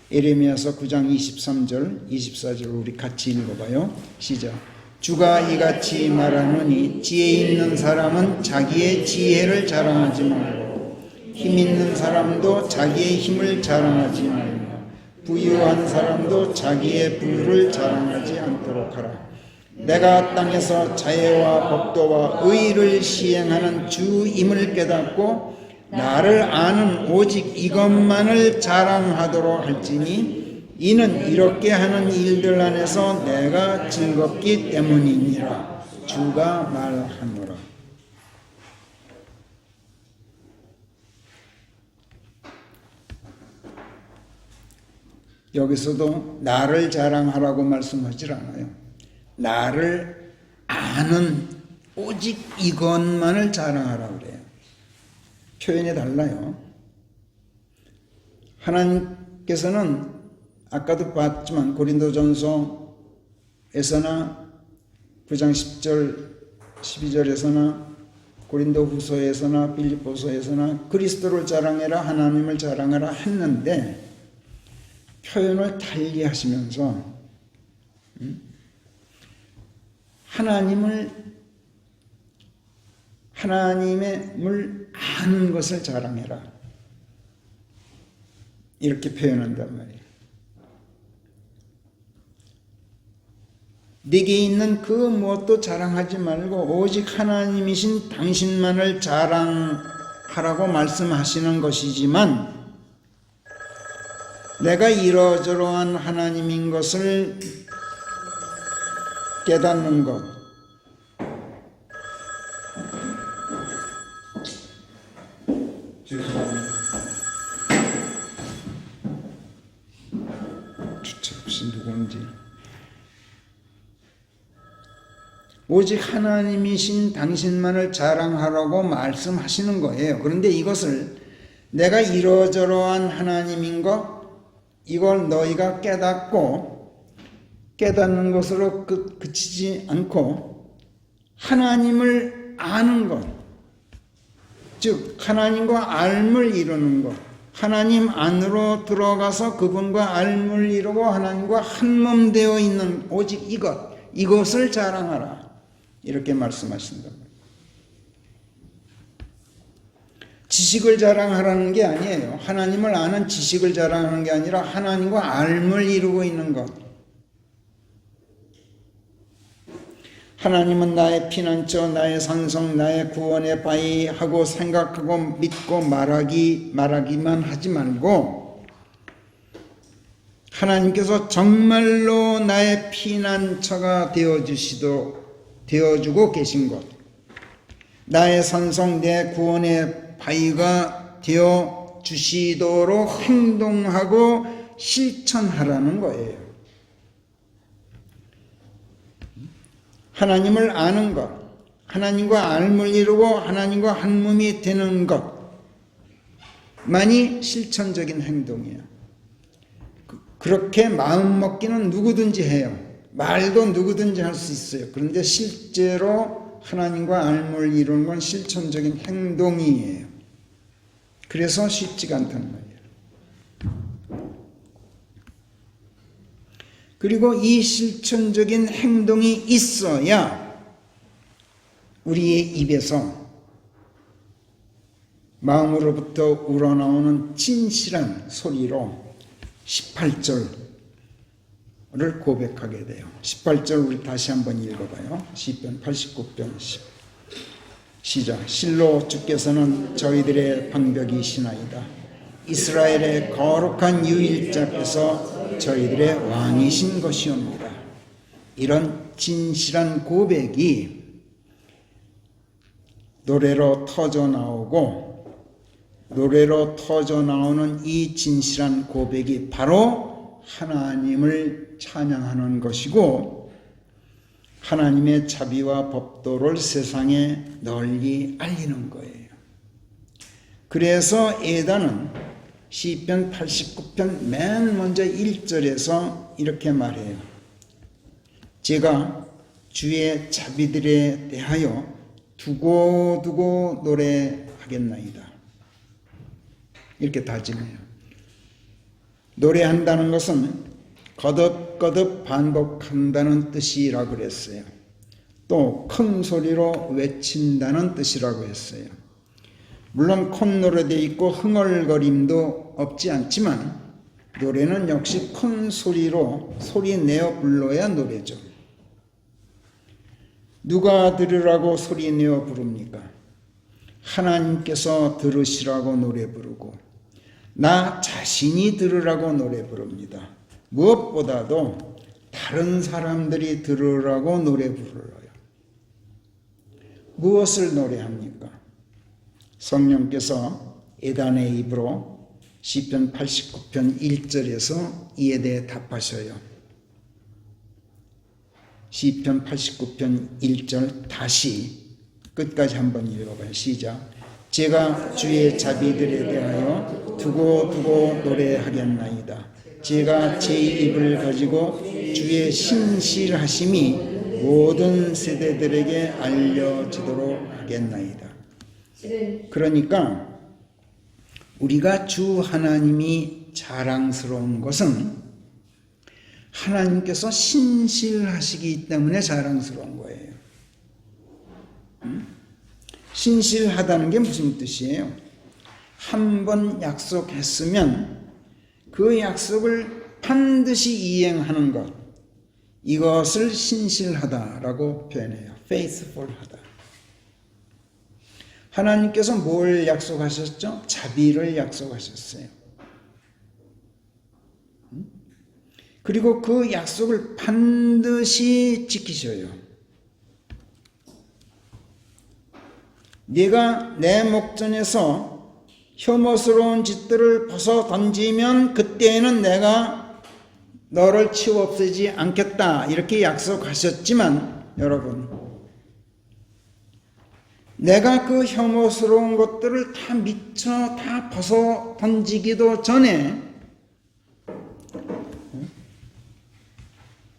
Speaker 1: 에레미야서 9장 23절, 24절 우리 같이 읽어봐요. 시작. 주가 이같이 말하노니 지혜 있는 사람은 자기의 지혜를 자랑하지 말고 힘 있는 사람도 자기의 힘을 자랑하지 말고 부유한 사람도 자기의 부유를 자랑하지 않도록 하라. 내가 땅에서 자애와 법도와 의를 시행하는 주임을 깨닫고 나를 아는 오직 이것만을 자랑하도록 할지니 이는 이렇게 하는 일들 안에서 내가 즐겁기 때문이니라. 주가 말하노라. 여기서도 나를 자랑하라고 말씀하지 않아요. 나를 아는 오직 이것만을 자랑하라고 그래요. 표현이 달라요. 하나님께서는 아까도 봤지만 고린도전서에서나 9장 10절 12절에서나 고린도후서에서나 빌립보서에서나 그리스도를 자랑해라 하나님을 자랑하라 했는데 표현을 달리 하시면서 하나님을 아는 것을 자랑해라 이렇게 표현한단 말이에요. 네게 있는 그 무엇도 자랑하지 말고 오직 하나님이신 당신만을 자랑하라고 말씀하시는 것이지만 내가 이러저러한 하나님인 것을 깨닫는 것, 오직 하나님이신 당신만을 자랑하라고 말씀하시는 거예요. 그런데 이것을 내가 이러저러한 하나님인 것, 이걸 너희가 깨닫는 것으로 그치지 않고 하나님을 아는 것, 즉 하나님과 알을 이루는 것, 하나님 안으로 들어가서 그분과 알을 이루고 하나님과 한 몸 되어 있는 오직 이것을 자랑하라, 이렇게 말씀하신다. 지식을 자랑하라는 게 아니에요. 하나님을 아는 지식을 자랑하는 게 아니라 하나님과 알을 이루고 있는 것. 하나님은 나의 피난처, 나의 산성, 나의 구원의 바위 하고 생각하고 믿고 말하기만 하지 말고, 하나님께서 정말로 나의 피난처가 되어주고 계신 것, 나의 산성, 내 구원의 바위가 되어주시도록 행동하고 실천하라는 거예요. 하나님을 아는 것, 하나님과 알을 이루고 하나님과 한 몸이 되는 것만이 실천적인 행동이에요. 그렇게 마음 먹기는 누구든지 해요. 말도 누구든지 할 수 있어요. 그런데 실제로 하나님과 알을 이루는 건 실천적인 행동이에요. 그래서 쉽지가 않다는 거예요. 그리고 이 실천적인 행동이 있어야 우리의 입에서 마음으로부터 우러나오는 진실한 소리로 18절을 고백하게 돼요. 18절 우리 다시 한번 읽어봐요. 시편 89편 시작. 실로 주께서는 저희들의 방벽이시나이다. 이스라엘의 거룩한 유일자께서 저희들의 왕이신 것이옵니다. 이런 진실한 고백이 노래로 터져 나오는 이 진실한 고백이 바로 하나님을 찬양하는 것이고, 하나님의 자비와 법도를 세상에 널리 알리는 거예요. 그래서 에다는 시편 89편 맨 먼저 1절에서 이렇게 말해요. 제가 주의 자비들에 대하여 두고두고 노래하겠나이다. 이렇게 다짐해요. 노래한다는 것은 거듭거듭 반복한다는 뜻이라고 그랬어요. 또 큰 소리로 외친다는 뜻이라고 했어요. 물론 콧노래도 있고 흥얼거림도 없지 않지만 노래는 역시 큰 소리로 소리내어 불러야 노래죠. 누가 들으라고 소리내어 부릅니까? 하나님께서 들으시라고 노래 부르고 나 자신이 들으라고 노래 부릅니다. 무엇보다도 다른 사람들이 들으라고 노래 부르어요. 무엇을 노래합니까? 성령께서 에단의 입으로 시편 89편 1절에서 이에 대해 답하셔요. 시편 89편 1절 다시 끝까지 한번 읽어봐요. 시작. 제가 주의 자비들에 대하여 두고두고 노래하겠나이다. 제가 제 입을 가지고 주의 신실하심이 모든 세대들에게 알려지도록 하겠나이다. 그러니까 우리가 주 하나님이 자랑스러운 것은 하나님께서 신실하시기 때문에 자랑스러운 거예요. 신실하다는 게 무슨 뜻이에요? 한 번 약속했으면 그 약속을 반드시 이행하는 것, 이것을 신실하다라고 표현해요. faithful하다. 하나님께서 뭘 약속하셨죠? 자비를 약속하셨어요. 그리고 그 약속을 반드시 지키셔요. 네가 내 목전에서 혐오스러운 짓들을 벗어 던지면 그때에는 내가 너를 치워 없애지 않겠다, 이렇게 약속하셨지만 여러분, 내가 그 혐오스러운 것들을 다 미처 다 벗어 던지기도 전에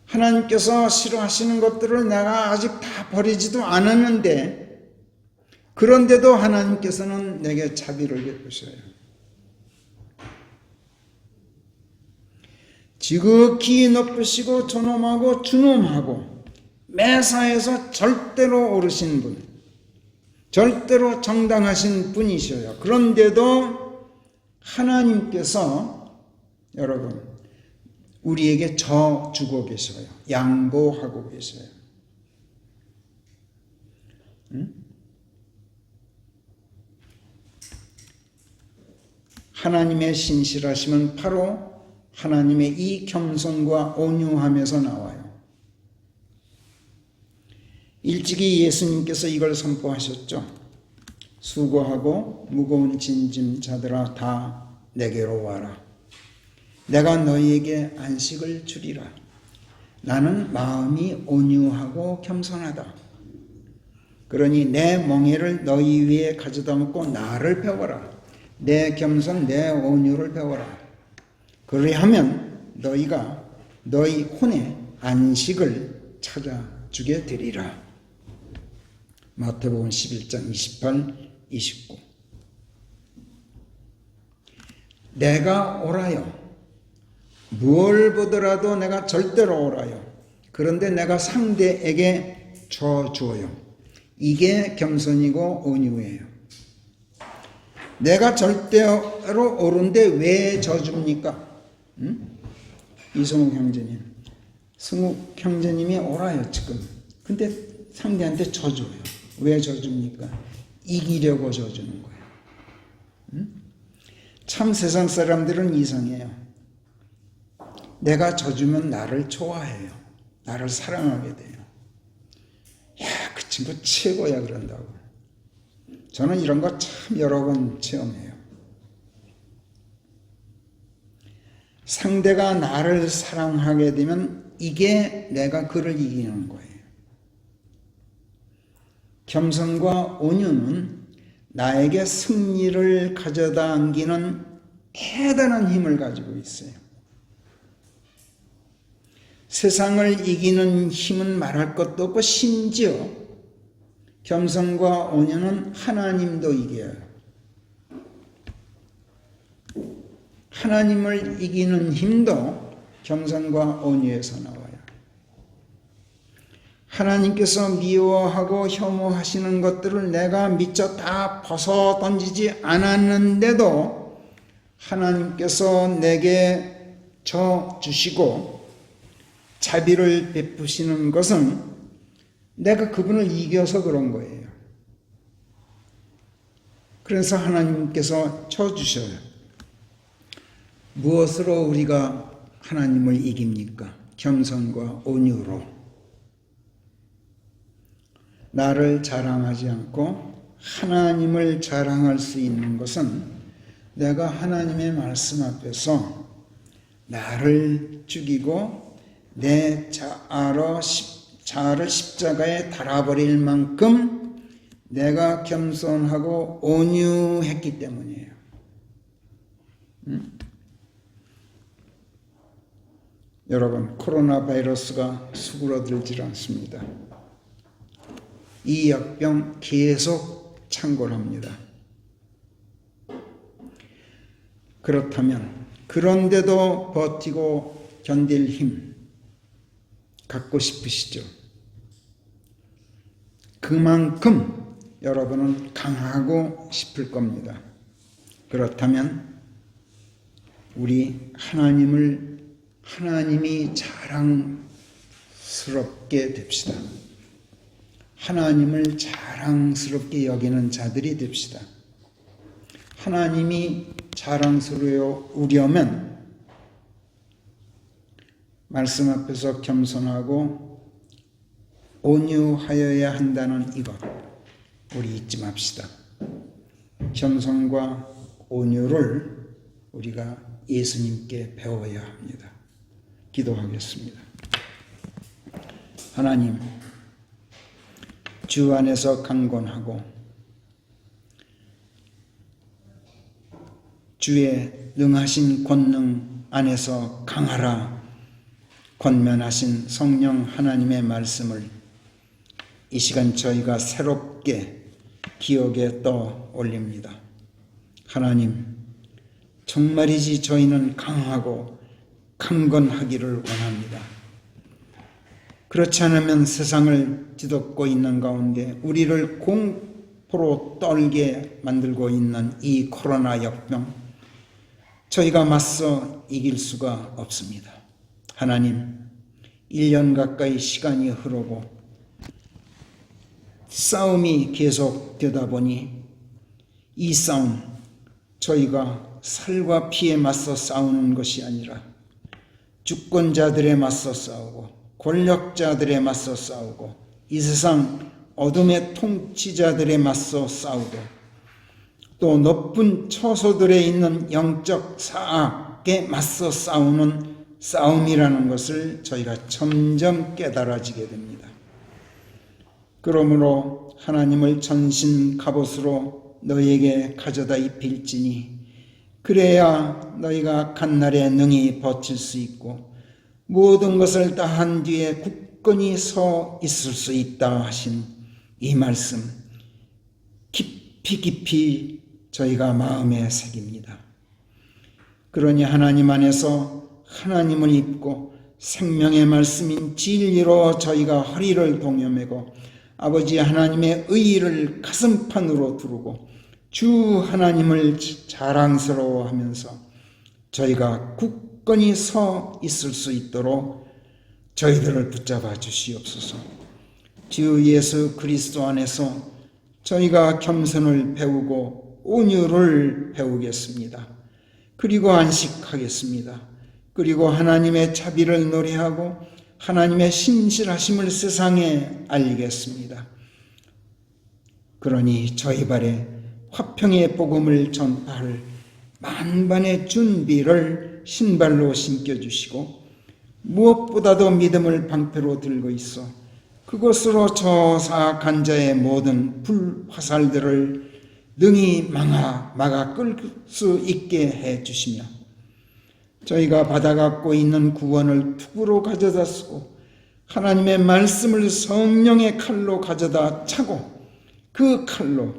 Speaker 1: 하나님께서 싫어하시는 것들을 내가 아직 다 버리지도 않았는데, 그런데도 하나님께서는 내게 자비를 베푸셔요. 지극히 높으시고 존엄하고 준엄하고 매사에서 절대로 오르신 분, 절대로 정당하신 분이셔요. 그런데도 하나님께서 여러분 우리에게 져 주고 계셔요. 양보하고 계셔요. 하나님의 신실하심은 바로 하나님의 이 겸손과 온유함에서 나와요. 일찍이 예수님께서 이걸 선포하셨죠. 수고하고 무거운 짐진 자들아 다 내게로 와라. 내가 너희에게 안식을 주리라. 나는 마음이 온유하고 겸손하다. 그러니 내 멍에를 너희 위에 가져다 놓고 나를 배워라. 내 겸손 내 온유를 배워라. 그리하면 너희가 너희 혼에 안식을 찾아주게 되리라. 마태복음 11장 28, 29. 내가 오라요. 무엇을 보더라도 내가 절대로 오라요. 그런데 내가 상대에게 줘줘요. 이게 겸손이고 온유예요. 내가 절대로 오른데 왜 져줍니까? 이성욱 형제님. 승욱 형제님이 오라요 지금. 근데 상대한테 져줘요. 왜 져줍니까? 이기려고 져주는 거예요. 참 세상 사람들은 이상해요. 내가 져주면 나를 좋아해요. 나를 사랑하게 돼요. 야, 그 친구 최고야 그런다고. 저는 이런 거 참 여러 번 체험해요. 상대가 나를 사랑하게 되면 이게 내가 그를 이기는 거예요. 겸손과 온유는 나에게 승리를 가져다 안기는 대단한 힘을 가지고 있어요. 세상을 이기는 힘은 말할 것도 없고 심지어 겸손과 온유는 하나님도 이겨요. 하나님을 이기는 힘도 겸손과 온유에서 나와요. 하나님께서 미워하고 혐오하시는 것들을 내가 미처 다 벗어 던지지 않았는데도 하나님께서 내게 져 주시고 자비를 베푸시는 것은 내가 그분을 이겨서 그런 거예요. 그래서 하나님께서 쳐 주셔요. 무엇으로 우리가 하나님을 이깁니까? 겸손과 온유로. 나를 자랑하지 않고 하나님을 자랑할 수 있는 것은 내가 하나님의 말씀 앞에서 나를 죽이고 내 자아를 십자가에 달아버릴 만큼 내가 겸손하고 온유했기 때문이에요. 여러분, 코로나 바이러스가 수그러들질 않습니다. 이 역병 계속 창궐합니다. 그렇다면 그런데도 버티고 견딜 힘 갖고 싶으시죠? 그만큼 여러분은 강하고 싶을 겁니다. 그렇다면 우리 하나님이 자랑스럽게 됩시다. 하나님을 자랑스럽게 여기는 자들이 됩시다. 하나님이 자랑스러우려면 말씀 앞에서 겸손하고 온유하여야 한다는 이것 우리 잊지 맙시다. 겸손과 온유를 우리가 예수님께 배워야 합니다. 기도하겠습니다. 하나님, 주 안에서 강건하고 주의 능하신 권능 안에서 강하라 권면하신 성령 하나님의 말씀을 이 시간 저희가 새롭게 기억에 떠올립니다. 하나님, 정말이지 저희는 강하고 강건하기를 원합니다. 그렇지 않으면 세상을 뒤덮고 있는 가운데 우리를 공포로 떨게 만들고 있는 이 코로나 역병, 저희가 맞서 이길 수가 없습니다. 하나님, 1년 가까이 시간이 흐르고 싸움이 계속되다 보니 이 싸움, 저희가 살과 피에 맞서 싸우는 것이 아니라 주권자들에 맞서 싸우고 권력자들에 맞서 싸우고 이 세상 어둠의 통치자들에 맞서 싸우고 또 높은 처소들에 있는 영적 사악에 맞서 싸우는 싸움이라는 것을 저희가 점점 깨달아지게 됩니다. 그러므로 하나님을 전신 갑옷으로 너희에게 가져다 입힐지니 그래야 너희가 간날에 능히 버틸 수 있고 모든 것을 다 한 뒤에 굳건히 서 있을 수 있다 하신 이 말씀 깊이 저희가 마음에 새깁니다. 그러니 하나님 안에서 하나님을 입고 생명의 말씀인 진리로 저희가 허리를 동여매고 아버지 하나님의 의의를 가슴판으로 두르고 주 하나님을 자랑스러워하면서 저희가 굳건히 서 있을 수 있도록 저희들을 붙잡아 주시옵소서. 주 예수 그리스도 안에서 저희가 겸손을 배우고 온유를 배우겠습니다. 그리고 안식하겠습니다. 그리고 하나님의 자비를 노래하고 하나님의 신실하심을 세상에 알리겠습니다. 그러니 저희 발에 화평의 복음을 전파할 만반의 준비를 신발로 신겨주시고 무엇보다도 믿음을 방패로 들고 있어 그것으로 저 사악한 자의 모든 불화살들을 능히 막아 끌 수 있게 해주시며 저희가 받아갖고 있는 구원을 투구로 가져다 쓰고 하나님의 말씀을 성령의 칼로 가져다 차고 그 칼로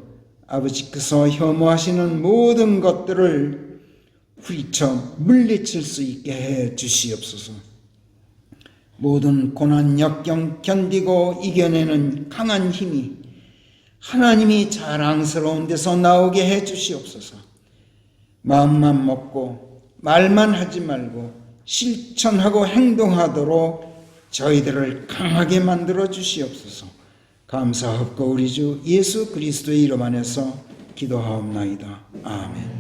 Speaker 1: 아버지께서 혐오하시는 모든 것들을 후리쳐 물리칠 수 있게 해 주시옵소서. 모든 고난 역경 견디고 이겨내는 강한 힘이 하나님이 자랑스러운 데서 나오게 해 주시옵소서. 마음만 먹고 말만 하지 말고 실천하고 행동하도록 저희들을 강하게 만들어 주시옵소서. 감사하옵고 우리 주 예수 그리스도의 이름 안에서 기도하옵나이다. 아멘.